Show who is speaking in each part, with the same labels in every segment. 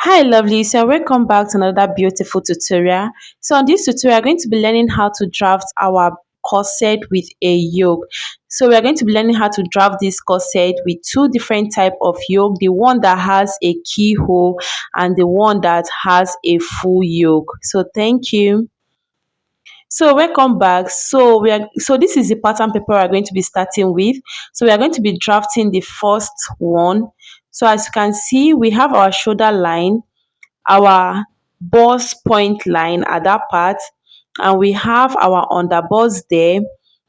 Speaker 1: Hi lovely, so welcome back to another beautiful tutorial. So on this tutorial, we're going to be learning how to draft our corset with a yoke. So we are going to be learning how to draft this corset with two different type of yoke, the one that has a keyhole and the one that has a full yoke. So thank you. So welcome back. So this is the pattern paper we're going to be starting with. So we are going to be drafting the first one. So as you can see, we have our shoulder line, our bust point line at that part, and we have our underbust there.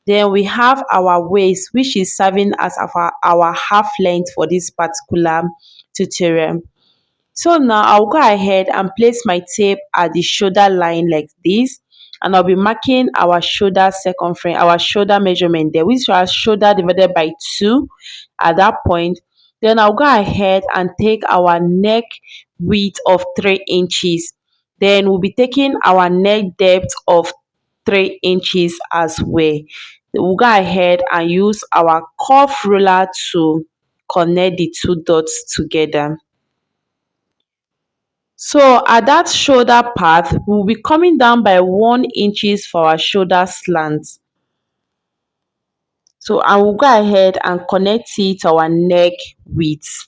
Speaker 1: Then we have our waist, which is serving as our half length for this particular tutorial. So now I'll go ahead and place my tape at the shoulder line like this, and I'll be marking our shoulder circumference, our shoulder measurement there, which is our shoulder divided by 2 at that point. Then I'll go ahead and take our neck width of 3 inches. Then we'll be taking our neck depth of 3 inches as well. We'll go ahead and use our curve ruler to connect the two dots together. So at that shoulder part, we'll be coming down by 1 inches for our shoulder slant. So I will go ahead and connect it to our neck width.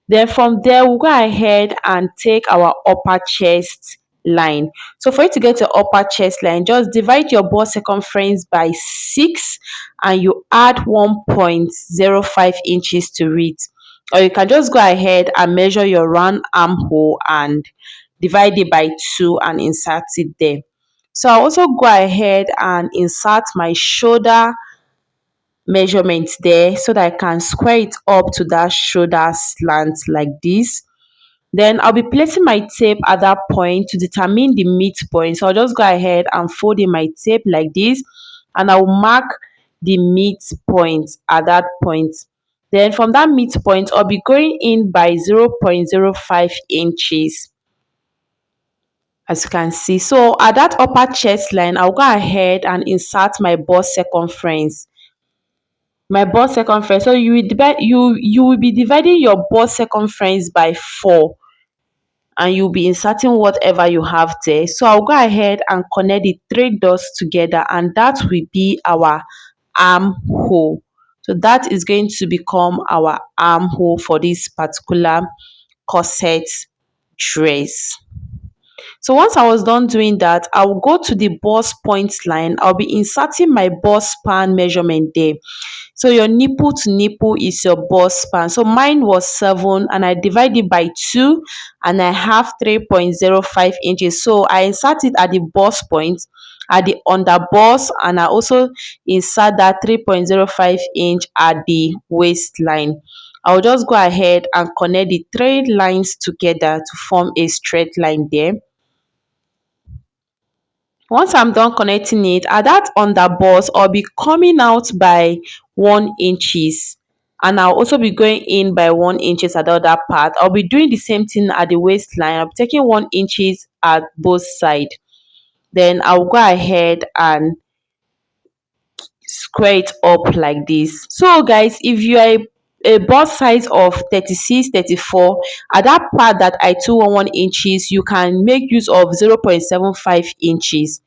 Speaker 1: Then from there, we'll go ahead and take our upper chest line. So for you to get your upper chest line, just divide your bust circumference by 6 and you add 1.05 inches to it. Or you can just go ahead and measure your round armhole and divide it by 2 and insert it there. So I'll also go ahead and insert my shoulder measurements there so that I can square it up to that shoulder slant like this. Then I'll be placing my tape at that point to determine the midpoint. So I'll just go ahead and fold in my tape like this, and I'll mark the midpoint at that point. Then from that midpoint, I'll be going in by 0.05 inches. As you can see, so at that upper chest line, I'll go ahead and insert my bust circumference. So you will be dividing your bust circumference by 4, and you'll be inserting whatever you have there. So I'll go ahead and connect the 3 dots together, and that will be our armhole. So that is going to become our armhole for this particular corset dress. So once I was done doing that, I will go to the bust point line. I'll be inserting my bust span measurement there. So your nipple to nipple is your bust span. So mine was 7 and I divide it by 2 and I have 3.05 inches. So I insert it at the bust point, at the under bust, and I also insert that 3.05 inch at the waistline. I'll just go ahead and connect the 3 lines together to form a straight line there. Once I'm done connecting it, at that underbust, I'll be coming out by 1 inches, and I'll also be going in by 1 inches at the other part. I'll be doing the same thing at the waistline. I'll be taking 1 inches at both sides. Then I'll go ahead and square it up like this. So guys, if you are a bust size of 36-34, at that part that I took 1 inches, you can make use of 0.75 inches.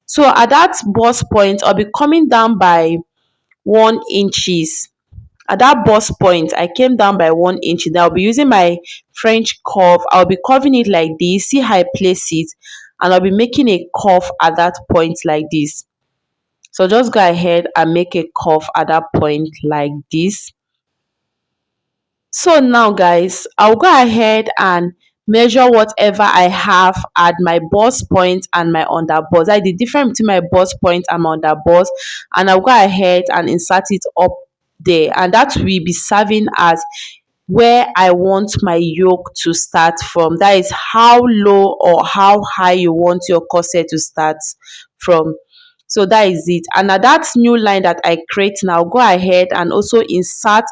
Speaker 1: So at that bust point, I'll be coming down by 1 inches. At that bust point, I came down by 1 inch. Then I'll be using my French curve. I'll be curving it like this. See how I place it, and I'll be making a curve at that point like this. So just go ahead and make a curve at that point like this. So now guys, I'll go ahead and measure whatever I have at my bust point and my underbust. Like the difference between my bust point and my underbust, and I'll go ahead and insert it up there, and that will be serving as where I want my yoke to start from. That is how low or how high you want your corset to start from. So that is it. And at that new line that I create now, go ahead and also insert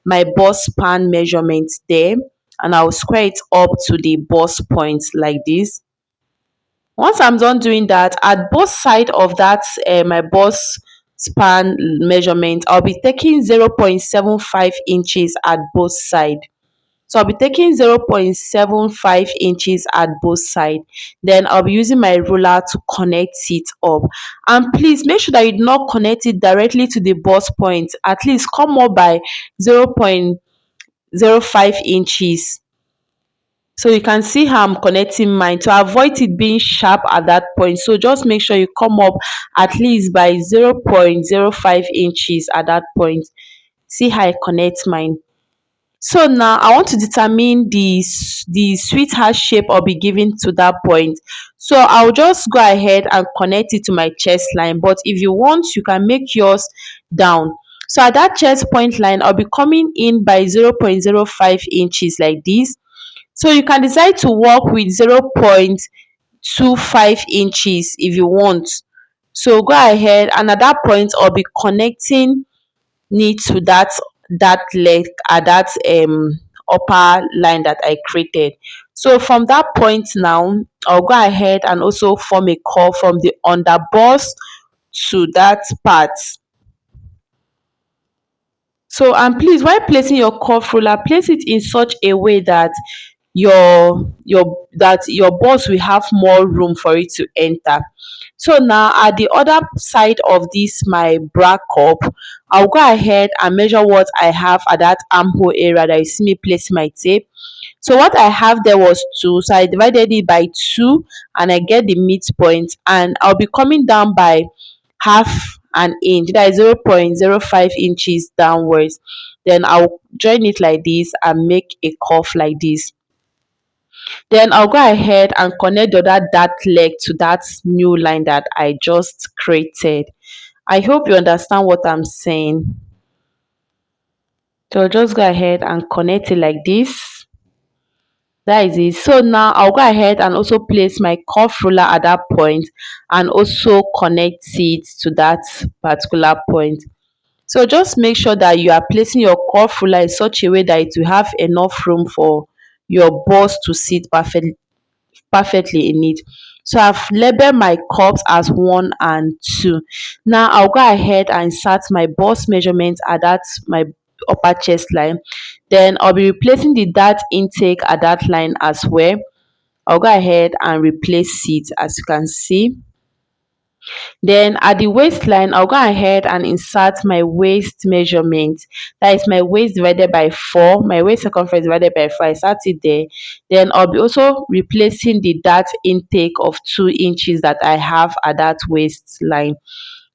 Speaker 1: my bust span measurement there, and I'll square it up to the bust points like this. Once I'm done doing that, at both sides of that my bust span measurement, I'll be taking 0.75 inches at both sides. So I'll be taking 0.75 inches at both sides. Then I'll be using my ruler to connect it up. And please make sure that you do not connect it directly to the bust point. At least come up by 0.05 inches. So you can see how I'm connecting mine to avoid it being sharp at that point. So just make sure you come up at least by 0.05 inches at that point. See how I connect mine. So now I want to determine the sweetheart shape I'll be giving to that point. So I'll just go ahead and connect it to my chest line. But if you want, you can make yours down. So at that chest point line, I'll be coming in by 0.05 inches like this. So you can decide to work with 0.25 inches if you want. So go ahead, and at that point I'll be connecting knee to that leg at that upper line that I created. So from that point now, I'll go ahead and also form a curve from the under bust to that part. So and please, while placing your curve ruler, place it in such a way that your bust will have more room for it to enter. So now at the other side of this my bra cup, I'll go ahead and measure what I have at that armhole area that you see me placing my tape. So what I have there was 2, so I divided it by 2 and I get the midpoint, and I'll be coming down by half an inch, that is 0.05 inches downwards. Then I'll join it like this and make a curve like this. Then I'll go ahead and connect the other dart leg to that new line that I just created. I hope you understand what I'm saying. So just go ahead and connect it like this. That is it. So now I'll go ahead and also place my curve ruler at that point and also connect it to that particular point. So just make sure that you are placing your curve ruler in such a way that it will have enough room for your bust to sit perfectly in it. So I've labeled my cups as 1 and 2. Now I'll go ahead and insert my bust measurement at that my upper chest line. Then I'll be replacing the dart intake at that line as well. I'll go ahead and replace it as you can see. Then at the waistline, I'll go ahead and insert my waist measurement. That is my waist divided by 4, my waist circumference divided by 4. I insert it there. Then I'll be also replacing the dart intake of 2 inches that I have at that waistline.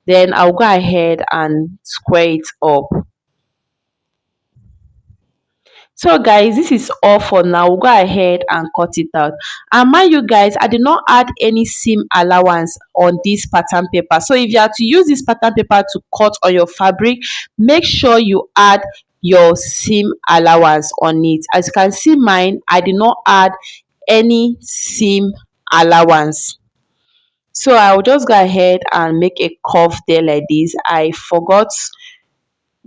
Speaker 1: Then I'll go ahead and square it up. So guys, this is all for now. We'll go ahead and cut it out. And mind you guys, I did not add any seam allowance on this pattern paper. So if you are to use this pattern paper to cut on your fabric, make sure you add your seam allowance on it. As you can see mine, I did not add any seam allowance. So I will just go ahead and make a curve there like this. I forgot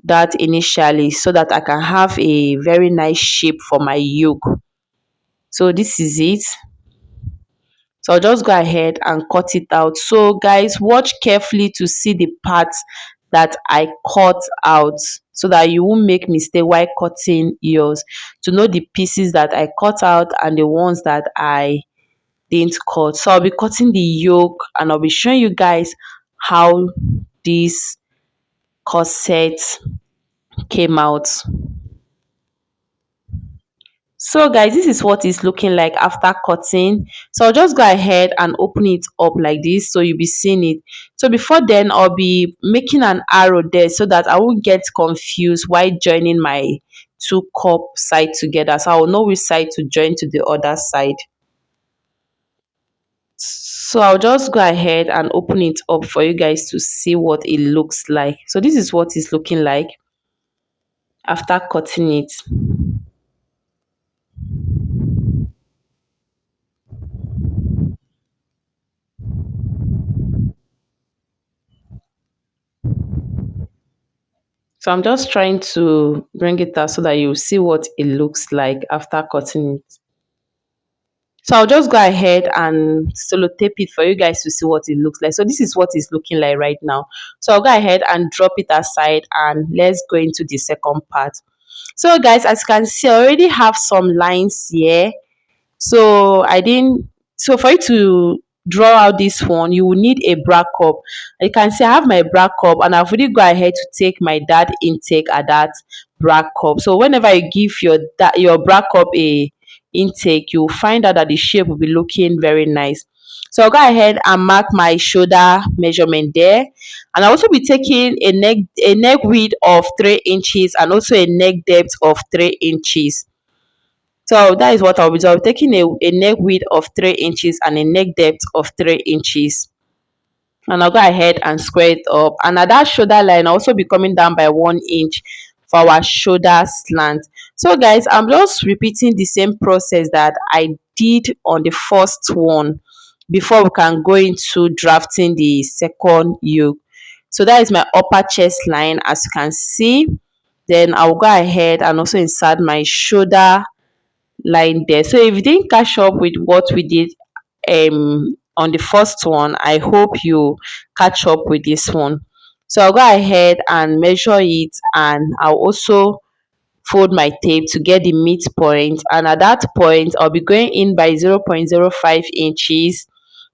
Speaker 1: that initially so that I can have a very nice shape for my yoke. So this is it. So I'll just go ahead and cut it out. So guys, watch carefully to see the parts that I cut out so that you won't make mistake while cutting yours, to know the pieces that I cut out and the ones that I didn't cut. So I'll be cutting the yoke and I'll be showing you guys how this corset came out. So guys, this is what it's looking like after cutting. So I'll just go ahead and open it up like this so you'll be seeing it. So before then, I'll be making an arrow there so that I won't get confused while joining my two cup side together. So I will know which side to join to the other side. So I'll just go ahead and open it up for you guys to see what it looks like. So this is what it's looking like after cutting it. So I'm just trying to bring it out so that you see what it looks like after cutting it. So I'll just go ahead and solo tape it for you guys to see what it looks like. So this is what it's looking like right now. So I'll go ahead and drop it aside and let's go into the second part. So guys, as you can see, I already have some lines here. So I didn't so for you to draw out this one, you will need a bra cup. You can see I have my bra cup, and I've already go ahead to take my dad intake at that bra cup. So whenever you give your bra cup a intake, you'll find out that the shape will be looking very nice. So I'll go ahead and mark my shoulder measurement there, and I'll also be taking a neck width of 3 inches and also a neck depth of 3 inches. So that is what I'll be doing. I'll be taking a neck width of 3 inches and a neck depth of 3 inches. And I'll go ahead and square it up. And at that shoulder line, I'll also be coming down by 1 inch for our shoulder slant. So guys, I'm just repeating the same process that I did on the first one before we can go into drafting the second yoke. So that is my upper chest line, as you can see. Then I'll go ahead and also insert my shoulder line there. So if you didn't catch up with what we did on the first one, I hope you catch up with this one. So I'll go ahead and measure it, and I'll also fold my tape to get the midpoint, and at that point I'll be going in by 0.05 inches.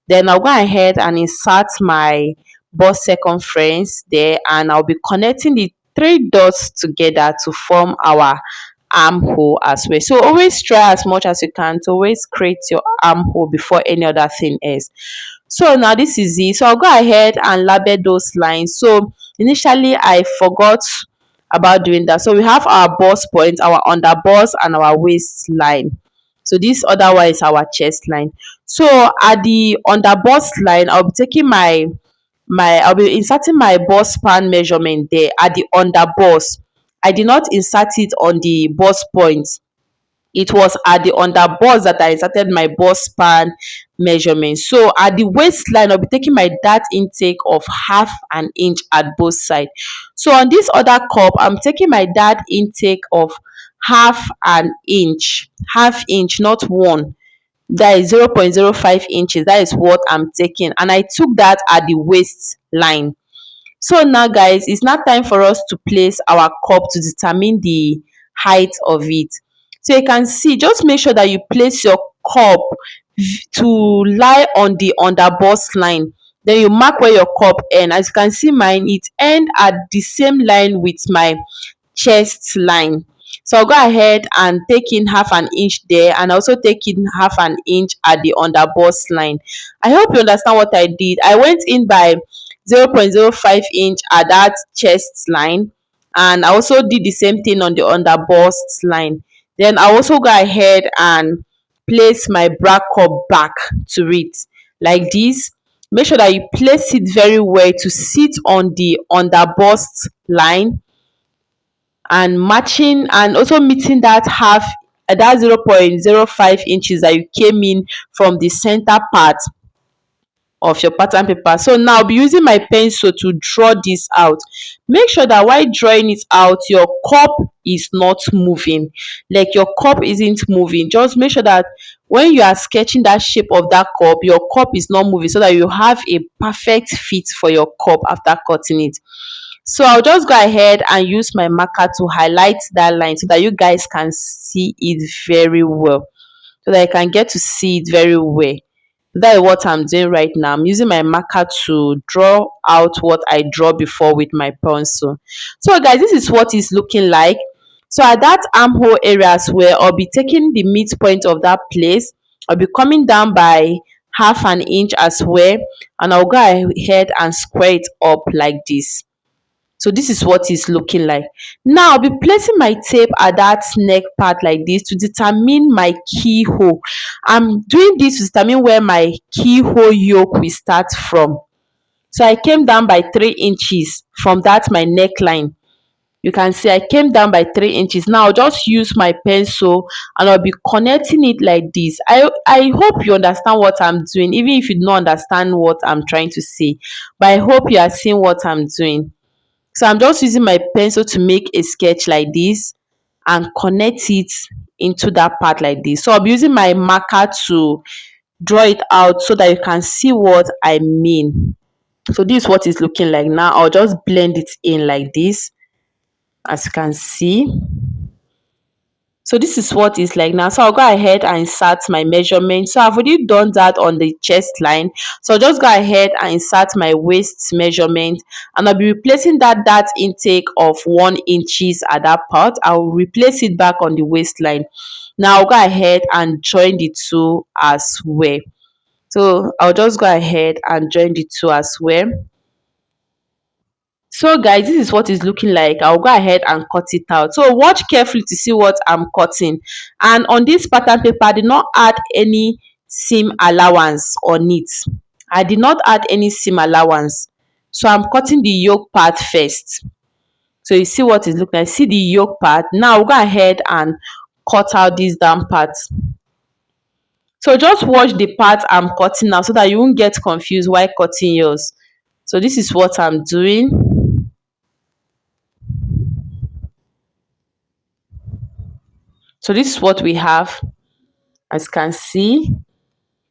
Speaker 1: Then I'll go ahead and insert my bust circumference there, and I'll be connecting the three dots together to form our armhole as well. So always try as much as you can to always create your armhole before any other thing else. So now this is it. So I'll go ahead and label those lines. So initially I forgot about doing that. So we have our bust point, our under bust, and our waistline. So this other one is our chest line. So at the under bust line, I'll be taking I'll be inserting my bust span measurement there at the under bust. I did not insert it on the bust point. It was at the under bust that I inserted my bust span measurement. So at the waistline, I'll be taking my dart intake of 1/2 inch at both sides. So on this other cup, I'm taking my dart intake of 1/2 inch, 1/2 inch, not one. That is 0.05 inches. That is what I'm taking, and I took that at the waistline. So now guys, it's now time for us to place our cup to determine the height of it. So you can see, just make sure that you place your cup to lie on the under bust line. Then you mark where your cup end. As you can see, mine, it end at the same line with my chest line. So I'll go ahead and take in 1/2 inch there, and also take in 1/2 inch at the under bust line. I hope you understand what I did. I went in by 0.05 inch at that chest line, and I also did the same thing on the under bust line. Then I also go ahead and place my bra cup back to it like this. Make sure that you place it very well to sit on the under bust line, and matching and also meeting that 0.05 inches that you came in from the center part of your pattern paper. So now I'll be using my pencil to draw this out. Make sure that while drawing it out, your cup is not moving. Like your cup isn't moving. Just make sure that when you are sketching that shape of that cup, your cup is not moving, so that you have a perfect fit for your cup after cutting it. So I'll just go ahead and use my marker to highlight that line so that you guys can see it very well. So that I can get to see it very well. That is what I'm doing right now. I'm using my marker to draw out what I draw before with my pencil. So guys, this is what it's looking like. So at that armhole area as well, I'll be taking the midpoint of that place. I'll be coming down by 1/2 inch as well, and I'll go ahead and square it up like this. So this is what it's looking like. Now I'll be placing my tape at that neck part like this to determine my keyhole. I'm doing this to determine where my keyhole yoke will start from. So I came down by 3 inches from that my neckline. You can see I came down by 3 inches. Now I'll just use my pencil and I'll be connecting it like this. I hope you understand what I'm doing, even if you don't understand what I'm trying to say. But I hope you are seeing what I'm doing. So I'm just using my pencil to make a sketch like this and connect it into that part like this. So I'll be using my marker to draw it out so that you can see what I mean. So this is what it's looking like now. I'll just blend it in like this, as you can see. So this is what it's like now. So I'll go ahead and insert my measurement. So I've already done that on the chest line. So I'll just go ahead and insert my waist measurement, and I'll be replacing that intake of 1 inches at that part. I'll replace it back on the waistline. Now I'll go ahead and join the two as well. So I'll just go ahead and join the two as well. So guys, this is what it's looking like. I'll go ahead and cut it out. So watch carefully to see what I'm cutting. And on this pattern paper, I did not add any seam allowance on it. I did not add any seam allowance. So I'm cutting the yoke part first. So you see what it looks like. See the yoke part. Now I'll go ahead and cut out this down part. So just watch the part I'm cutting now so that you won't get confused while cutting yours. So this is what I'm doing. So this is what we have. As you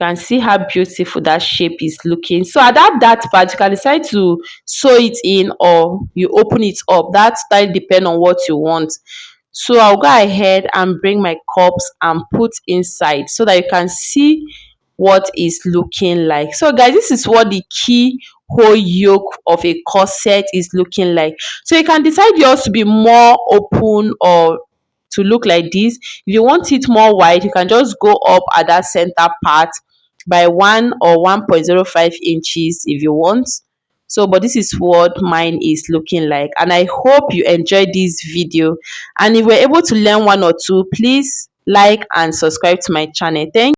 Speaker 1: can see how beautiful that shape is looking. So at that part, you can decide to sew it in or you open it up. That style depends on what you want. So I'll go ahead and bring my cups and put inside so that you can see what is looking like. So guys, this is what the keyhole yoke of a corset is looking like. So you can decide yours to be more open or to look like this. If you want it more wide, you can just go up at that center part by 1 or 1.05 inches if you want. So but this is what mine is looking like, and I hope you enjoyed this video, and if you were able to learn one or two, please like and subscribe to my channel. Thank